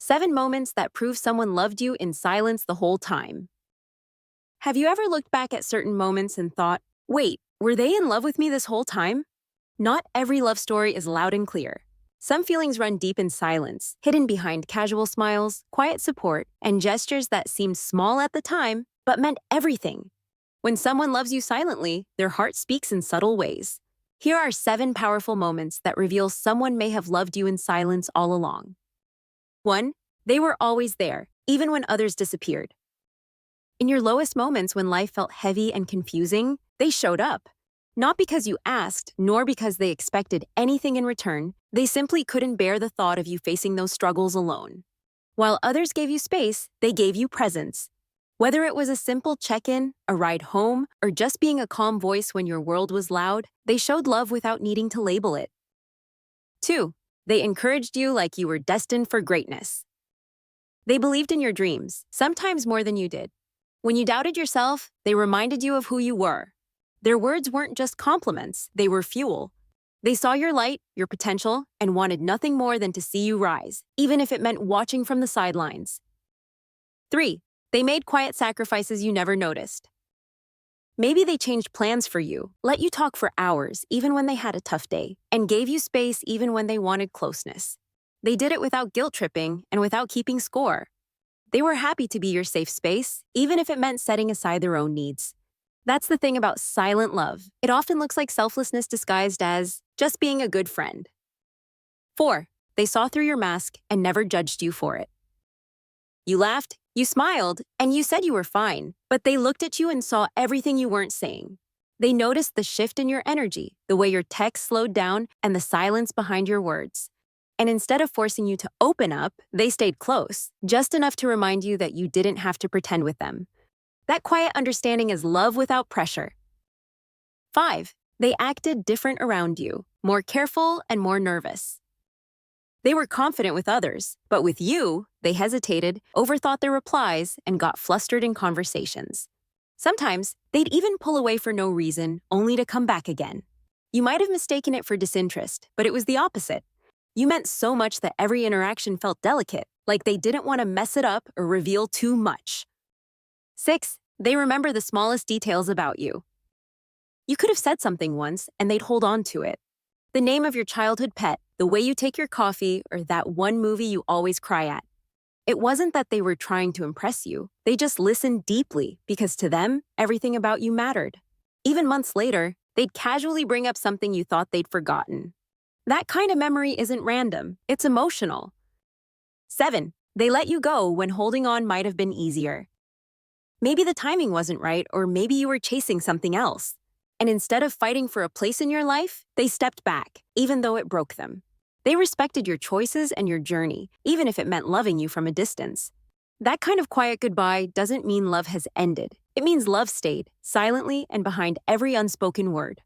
7 moments that prove someone loved you in silence the whole time. Have you ever looked back at certain moments and thought, wait, were they in love with me this whole time? Not every love story is loud and clear. Some feelings run deep in silence, hidden behind casual smiles, quiet support, and gestures that seemed small at the time, but meant everything. When someone loves you silently, their heart speaks in subtle ways. Here are 7 powerful moments that reveal someone may have loved you in silence all along. 1. They were always there, even when others disappeared. In your lowest moments when life felt heavy and confusing, they showed up. Not because you asked, nor because they expected anything in return, they simply couldn't bear the thought of you facing those struggles alone. While others gave you space, they gave you presence. Whether it was a simple check-in, a ride home, or just being a calm voice when your world was loud, they showed love without needing to label it. 2. They encouraged you like you were destined for greatness. They believed in your dreams, sometimes more than you did. When you doubted yourself, they reminded you of who you were. Their words weren't just compliments, they were fuel. They saw your light, your potential, and wanted nothing more than to see you rise, even if it meant watching from the sidelines. 3. They made quiet sacrifices you never noticed. Maybe they changed plans for you, let you talk for hours even when they had a tough day, and gave you space even when they wanted closeness. They did it without guilt-tripping and without keeping score. They were happy to be your safe space, even if it meant setting aside their own needs. That's the thing about silent love. It often looks like selflessness disguised as just being a good friend. 4. They saw through your mask and never judged you for it. You laughed, you smiled, and you said you were fine, but they looked at you and saw everything you weren't saying. They noticed the shift in your energy, the way your text slowed down, and the silence behind your words. And instead of forcing you to open up, they stayed close, just enough to remind you that you didn't have to pretend with them. That quiet understanding is love without pressure. 5. They acted different around you, more careful and more nervous. They were confident with others, but with you, they hesitated, overthought their replies, and got flustered in conversations. Sometimes, they'd even pull away for no reason, only to come back again. You might have mistaken it for disinterest, but it was the opposite. You meant so much that every interaction felt delicate, like they didn't want to mess it up or reveal too much. 6. They remember the smallest details about you. You could have said something once, and they'd hold on to it. The name of your childhood pet, the way you take your coffee, or that one movie you always cry at. It wasn't that they were trying to impress you. They just listened deeply because to them, everything about you mattered. Even months later, they'd casually bring up something you thought they'd forgotten. That kind of memory isn't random, it's emotional. 7. They let you go when holding on might have been easier. Maybe the timing wasn't right, or maybe you were chasing something else. And instead of fighting for a place in your life, they stepped back, even though it broke them. They respected your choices and your journey, even if it meant loving you from a distance. That kind of quiet goodbye doesn't mean love has ended. It means love stayed, silently and behind every unspoken word.